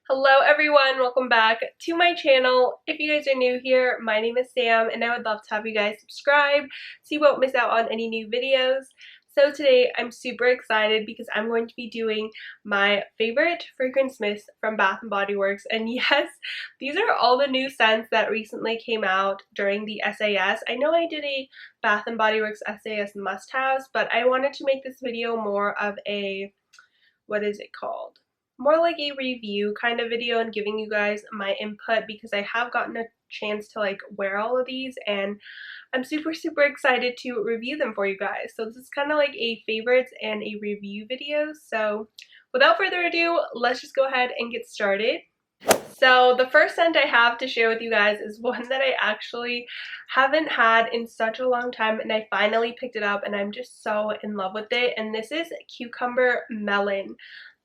Hello everyone, welcome back to my channel. If you guys are new here, my name is Sam and I would love to have you guys subscribe so you won't miss out on any new videos. So today I'm super excited because I'm going to be doing my favorite fragrance mist from Bath & Body Works. And yes, these are all the new scents that recently came out during the SAS. I know I did a Bath & Body Works SAS must-haves, but I wanted to make this video more of a, what is it called? More like a review kind of video and giving you guys my input because I have gotten a chance to like wear all of these and I'm super excited to review them for you guys. So this is kind of like a favorites and a review video. So without further ado, let's just go ahead and get started. So the first scent I have to share with you guys is one that I actually haven't had in such a long time and I finally picked it up and I'm just so in love with it, and this is Cucumber Melon.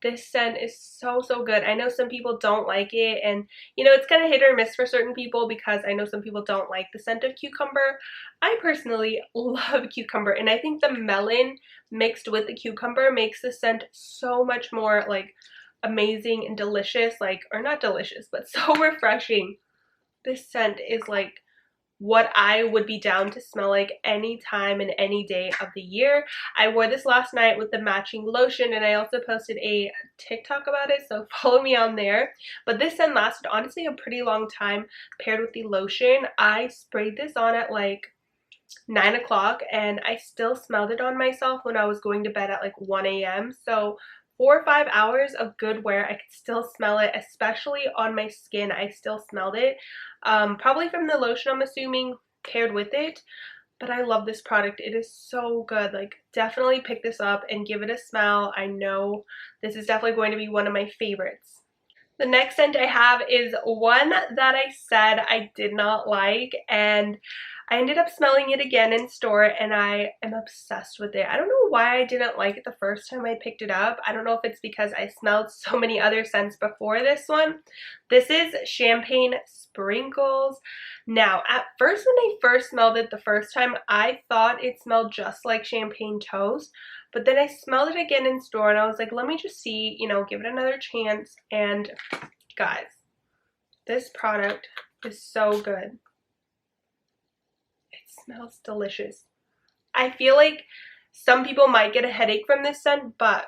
This scent is so good. I know some people don't like it, and you know, it's kind of hit or miss for certain people because I know some people don't like the scent of cucumber. I personally love cucumber, and I think the melon mixed with the cucumber makes the scent so much more like amazing and delicious, like, or not delicious, but so refreshing. This scent is like what I would be down to smell like any time and any day of the year. I wore this last night with the matching lotion and I also posted a TikTok about it, so follow me on there. But this scent lasted honestly a pretty long time paired with the lotion. I sprayed this on at like 9 o'clock and I still smelled it on myself when I was going to bed at like 1 a.m. So 4 or 5 hours of good wear, I could still smell it, especially on my skin. I still smelled it. Probably from the lotion, I'm assuming, paired with it. But I love this product. It is so good. Like, definitely pick this up and give it a smell. I know this is definitely going to be one of my favorites. The next scent I have is one that I said I did not like, and I ended up smelling it again in store and I am obsessed with it. I don't know why I didn't like it the first time I picked it up. I don't know if it's because I smelled so many other scents before this one. This is Champagne Sprinkles. Now, at first when I first smelled it the first time, I thought it smelled just like champagne toast. But then I smelled it again in store and I was like, let me just see, you know, give it another chance. And guys, this product is so good. It smells delicious. I feel like some people might get a headache from this scent, but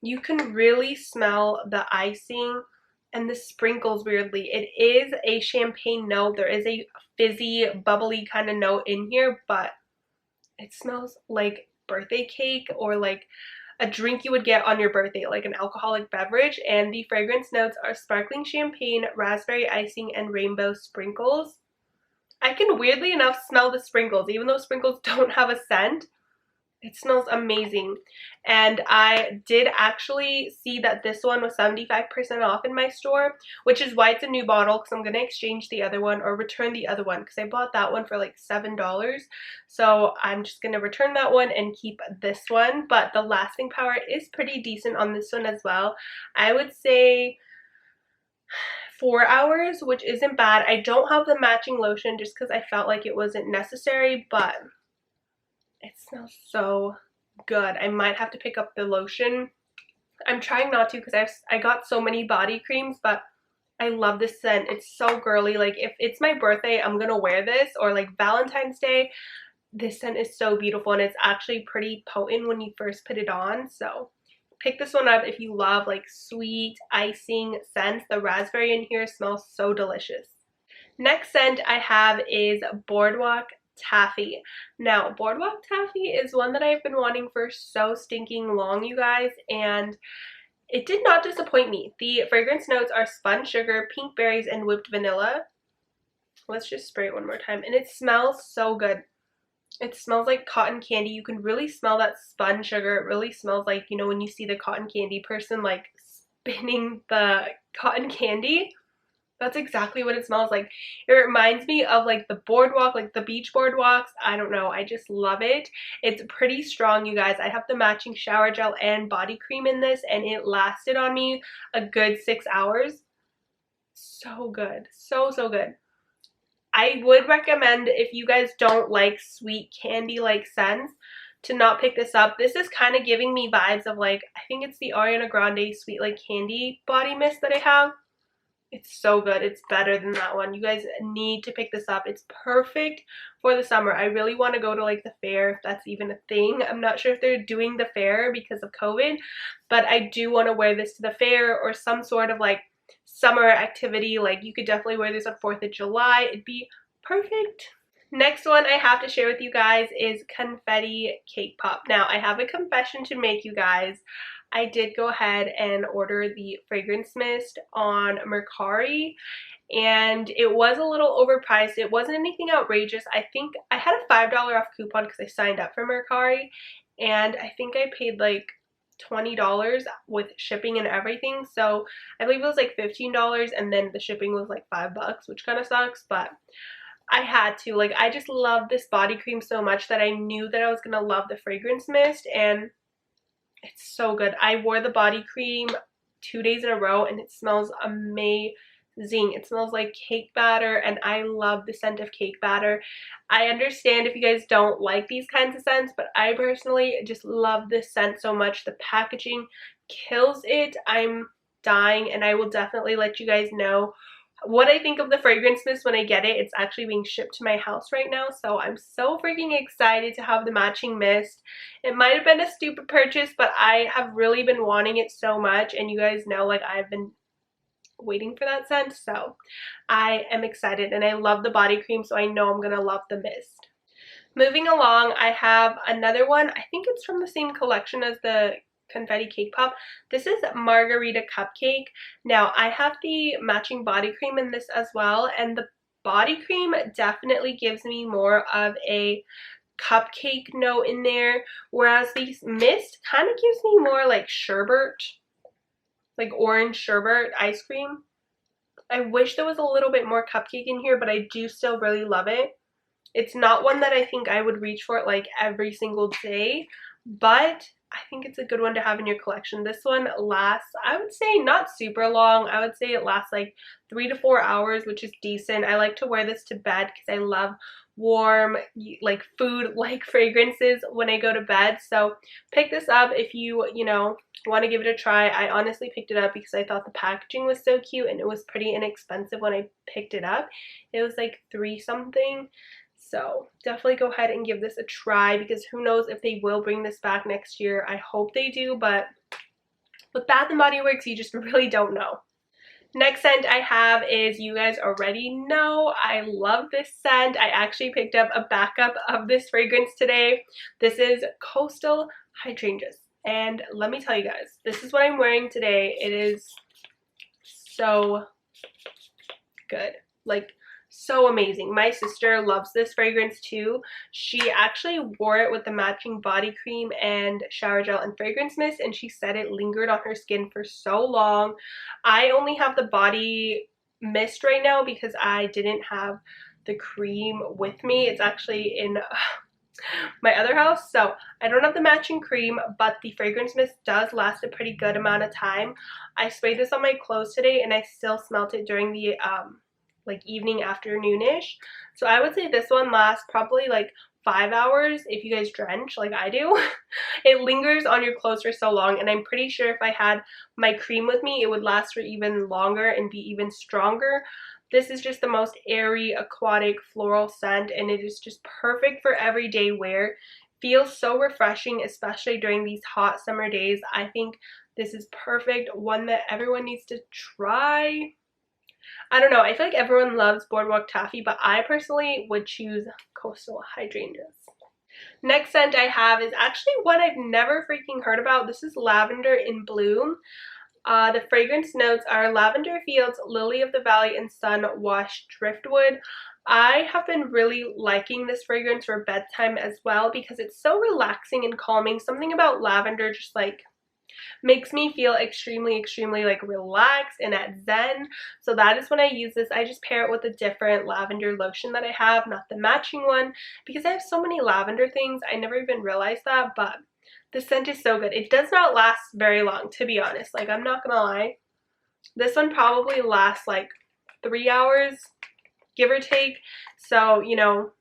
you can really smell the icing and the sprinkles weirdly. It is a champagne note. There is a fizzy, bubbly kind of note in here, but it smells like birthday cake or like a drink you would get on your birthday, like an alcoholic beverage. And the fragrance notes are sparkling champagne, raspberry icing, and rainbow sprinkles. I can weirdly enough smell the sprinkles, even though sprinkles don't have a scent. It smells amazing. And I did actually see that this one was 75% off in my store, which is why it's a new bottle, because I'm going to exchange the other one or return the other one because I bought that one for like $7. So I'm just going to return that one and keep this one. But the lasting power is pretty decent on this one as well. I would say 4 hours, which isn't bad. I don't have the matching lotion just because I felt like it wasn't necessary, but it smells so good. I might have to pick up the lotion. I'm trying not to because I got so many body creams, but I love this scent. It's so girly. Like, if it's my birthday, I'm gonna wear this, or like Valentine's Day. This scent is so beautiful and it's actually pretty potent when you first put it on. So pick this one up if you love like sweet icing scents. The raspberry in here smells so delicious. Next scent I have is Boardwalk Taffy. Now, Boardwalk Taffy is one that I've been wanting for so stinking long, you guys, and it did not disappoint me. The fragrance notes are spun sugar, pink berries, and whipped vanilla. Let's just spray it one more time, and it smells so good. It smells like cotton candy. You can really smell that spun sugar. It really smells like, you know, when you see the cotton candy person like spinning the cotton candy. That's exactly what it smells like. It reminds me of like the boardwalk, like the beach boardwalks. I don't know. I just love it. It's pretty strong, you guys. I have the matching shower gel and body cream in this and it lasted on me a good 6 hours. So good. So good. I would recommend, if you guys don't like sweet candy like scents, to not pick this up. This is kind of giving me vibes of like, I think it's the Ariana Grande Sweet Like Candy body mist that I have. It's so good. It's better than that one. You guys need to pick this up. It's perfect for the summer. I really want to go to like the fair, if that's even a thing. I'm not sure if they're doing the fair because of COVID, but I do want to wear this to the fair or some sort of like summer activity. Like you could definitely wear this on 4th of July. It'd be perfect. Next one I have to share with you guys is Confetti Cake Pop. Now, I have a confession to make, you guys. I did go ahead and order the fragrance mist on Mercari, and it was a little overpriced. It wasn't anything outrageous. I think I had a $5 off coupon because I signed up for Mercari, and I think I paid like $20 with shipping and everything. So I believe it was like $15, and then the shipping was like $5, which kind of sucks, but I had to. Like, I just love this body cream so much that I knew that I was gonna love the fragrance mist, and it's so good. I wore the body cream 2 days in a row and it smells amazing. It smells like cake batter, and I love the scent of cake batter. I understand if you guys don't like these kinds of scents, but I personally just love this scent so much. The packaging kills it. I'm dying, and I will definitely let you guys know what I think of the fragrance mist when I get it. It's actually being shipped to my house right now, so I'm so freaking excited to have the matching mist. It might have been a stupid purchase, but I have really been wanting it so much, and you guys know, like, I've been waiting for that scent, so I am excited, and I love the body cream, so I know I'm gonna love the mist. Moving along, I have another one. I think it's from the same collection as the Confetti Cake Pop. This is Margarita Cupcake. Now, I have the matching body cream in this as well, and the body cream definitely gives me more of a cupcake note in there, whereas the mist kind of gives me more like sherbet, like orange sherbet ice cream. I wish there was a little bit more cupcake in here, but I do still really love it. It's not one that I think I would reach for like every single day, but I think it's a good one to have in your collection. This one lasts, I would say, not super long. I would say it lasts like 3 to 4 hours, which is decent. I like to wear this to bed because I love warm, like food-like fragrances when I go to bed. So pick this up if you know, want to give it a try. I honestly picked it up because I thought the packaging was so cute, and it was pretty inexpensive when I picked it up. It was like $3 something. So definitely go ahead and give this a try, because who knows if they will bring this back next year. I hope they do, but with Bath & Body Works, you just really don't know. Next scent I have is, you guys already know, I love this scent. I actually picked up a backup of this fragrance today. This is Coastal Hydrangeas. And let me tell you guys, this is what I'm wearing today. It is so good. Like, so amazing. My sister loves this fragrance too. She actually wore it with the matching body cream and shower gel and fragrance mist, and she said it lingered on her skin for so long. I only have the body mist right now because I didn't have the cream with me. It's actually in my other house, so I don't have the matching cream, but the fragrance mist does last a pretty good amount of time. I sprayed this on my clothes today and I still smelled it during the like evening, afternoonish. So I would say this one lasts probably like 5 hours if you guys drench like I do. It lingers on your clothes for so long, and I'm pretty sure if I had my cream with me, it would last for even longer and be even stronger. This is just the most airy, aquatic, floral scent, and it is just perfect for everyday wear. Feels so refreshing, especially during these hot summer days. I think this is perfect, one that everyone needs to try. I don't know, I feel like everyone loves Boardwalk Taffy, but I personally would choose Coastal Hydrangeas. Next scent I have is actually one I've never freaking heard about. This is Lavender in Bloom. The fragrance notes are lavender fields, lily of the valley, and sun washed driftwood. I have been really liking this fragrance for bedtime as well because it's so relaxing and calming. Something about lavender just like makes me feel extremely like relaxed and at zen. So that is when I use this. I just pair it with a different lavender lotion that I have, not the matching one, because I have so many lavender things. I never even realized that, but the scent is so good. It does not last very long, to be honest. Like, I'm not gonna lie. This one probably lasts like 3 hours, give or take. So, you know,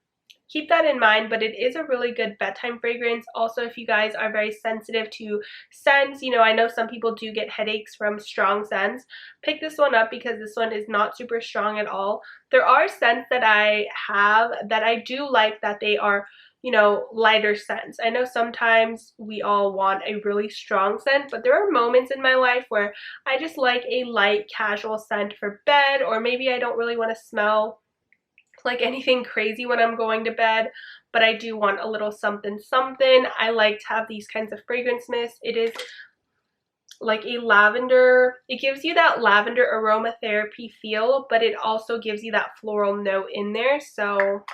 keep that in mind, but it is a really good bedtime fragrance. Also, if you guys are very sensitive to scents, you know, I know some people do get headaches from strong scents, pick this one up because this one is not super strong at all. There are scents that I have that I do like that they are, you know, lighter scents. I know sometimes we all want a really strong scent, but there are moments in my life where I just like a light casual scent for bed, or maybe I don't really want to smell like anything crazy when I'm going to bed, but I do want a little something something. I like to have these kinds of fragrance mists. It is like a lavender, it gives you that lavender aromatherapy feel, but it also gives you that floral note in there. So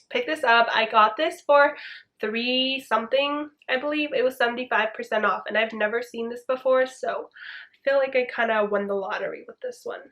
pick this up. I got this for $3 something, I believe. It was 75% off, and I've never seen this before, so I feel like I kind of won the lottery with this one.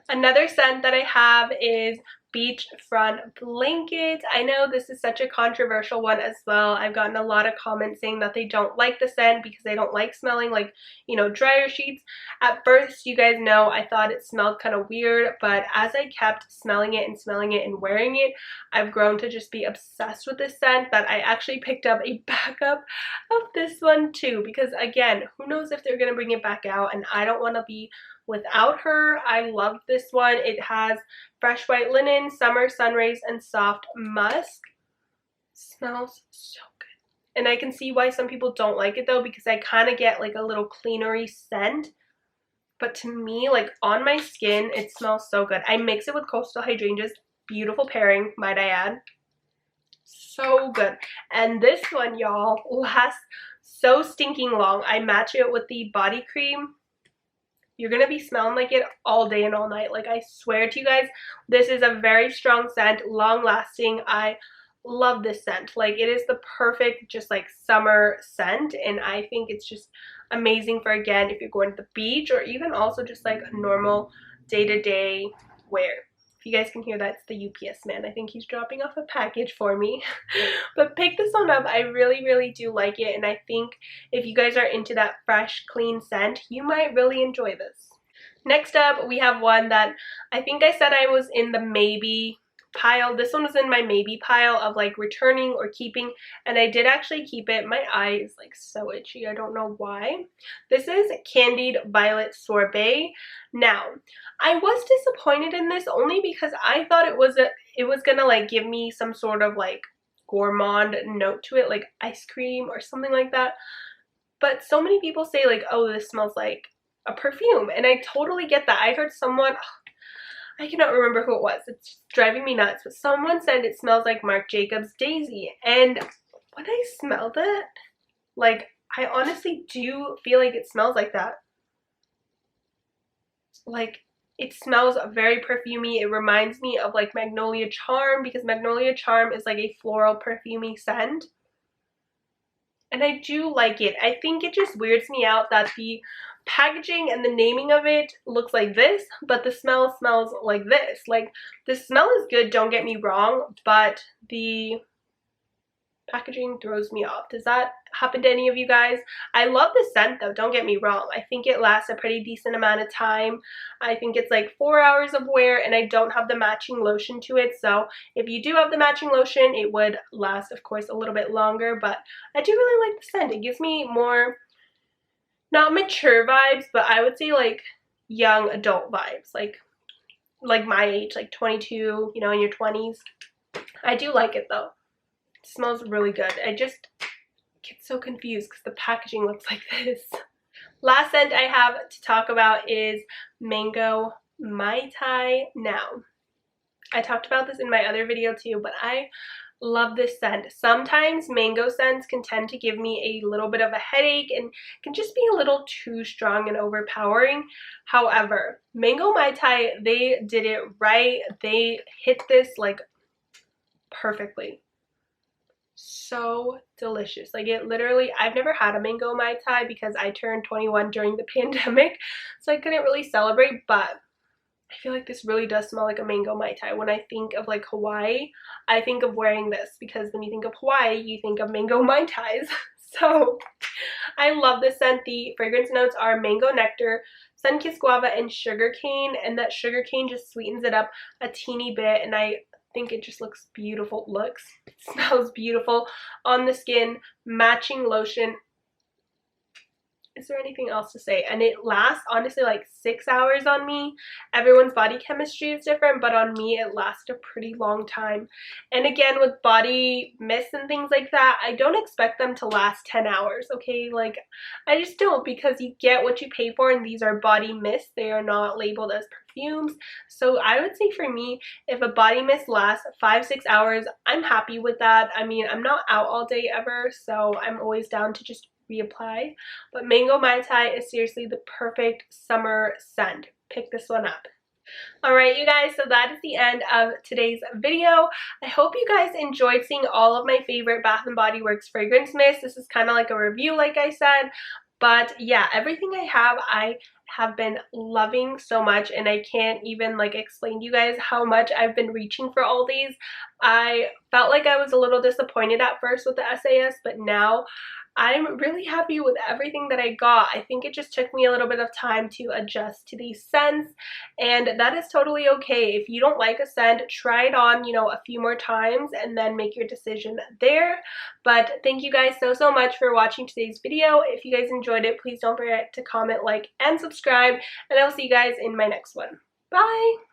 Another scent that I have is Beachfront Blankets. I know this is such a controversial one as well. I've gotten a lot of comments saying that they don't like the scent because they don't like smelling like, you know, dryer sheets. At first, you guys know, I thought it smelled kind of weird, but as I kept smelling it and wearing it, I've grown to just be obsessed with this scent that I actually picked up a backup of this one too, because again, who knows if they're going to bring it back out, and I don't want to be without her. I love this one. It has fresh white linen, summer sun rays, and soft musk. Smells so good. And I can see why some people don't like it though, because I kind of get like a little cleanery scent. But to me, like on my skin, it smells so good. I mix it with Coastal Hydrangeas. Beautiful pairing, might I add. So good. And this one, y'all, lasts so stinking long. I match it with the body cream. You're going to be smelling like it all day and all night. Like, I swear to you guys, this is a very strong scent, long lasting. I love this scent. Like, it is the perfect just like summer scent, and I think it's just amazing for, again, if you're going to the beach, or even also just like a normal day-to-day wear. If you guys can hear that, it's the UPS man. I think he's dropping off a package for me. But pick this one up. I really do like it, and I think if you guys are into that fresh, clean scent, you might really enjoy this. Next up, we have one that I think I said I was in the maybe pile. This one was in my maybe pile of like returning or keeping, and I did actually keep it. My eye is like so itchy. I don't know why. This is Candied Violet Sorbet. Now, I was disappointed in this only because I thought it was gonna like give me some sort of like gourmand note to it, like ice cream or something like that. But so many people say like, oh, this smells like a perfume, and I totally get that. I heard someone, I cannot remember who it was, it's driving me nuts, but someone said it smells like Marc Jacobs Daisy, and when I smelled it, like, I honestly do feel like it smells like that. Like, it smells very perfumey. It reminds me of like Magnolia Charm, because Magnolia Charm is like a floral perfumey scent. And I do like it. I think it just weirds me out that the packaging and the naming of it looks like this, but the smell smells like this. Like, the smell is good, don't get me wrong, but the packaging throws me off. Does that happen to any of you guys? I love the scent though, don't get me wrong. I think it lasts a pretty decent amount of time. I think it's like 4 hours of wear, and I don't have the matching lotion to it, so if you do have the matching lotion, it would last, of course, a little bit longer. But I do really like the scent. It gives me more, not mature vibes, but I would say like young adult vibes, like my age, like 22, you know, in your 20s. I do like it though. It smells really good. I just get so confused because the packaging looks like this. Last scent I have to talk about is Mango Mai Tai. Now, I talked about this in my other video too, but I love this scent. Sometimes mango scents can tend to give me a little bit of a headache and can just be a little too strong and overpowering. However, Mango Mai Tai, they did it right. They hit this like perfectly. So delicious. Like, it literally, I've never had a mango Mai Tai because I turned 21 during the pandemic, so I couldn't really celebrate, but I feel like this really does smell like a mango Mai Tai. When I think of like Hawaii, I think of wearing this, because when you think of Hawaii, you think of mango Mai Tais. So I love this scent. The fragrance notes are mango nectar, sun-kissed guava, and sugarcane, and that sugarcane just sweetens it up a teeny bit, and I think it just looks beautiful. It smells beautiful on the skin. Matching lotion. Is there anything else to say? And it lasts honestly like 6 hours on me. Everyone's body chemistry is different, but on me it lasts a pretty long time. And again, with body mists and things like that, I don't expect them to last 10 hours, okay? Like, I just don't, because you get what you pay for, and these are body mists. They are not labeled as perfumes. So I would say for me, if a body mist lasts 5-6 hours, I'm happy with that. I mean, I'm not out all day ever, so I'm always down to just reapply. But Mango Mai Tai is seriously the perfect summer scent. Pick this one up. Alright, you guys, so that is the end of today's video. I hope you guys enjoyed seeing all of my favorite Bath & Body Works fragrance mists. This is kind of like a review, like I said. But yeah, everything I have been loving so much, and I can't even like explain to you guys how much I've been reaching for all these. I felt like I was a little disappointed at first with the SAS, but now I'm really happy with everything that I got. I think it just took me a little bit of time to adjust to these scents, and that is totally okay. If you don't like a scent, try it on, you know, a few more times and then make your decision there. But thank you guys so much for watching today's video. If you guys enjoyed it, please don't forget to comment, like, and subscribe, and I'll see you guys in my next one. Bye!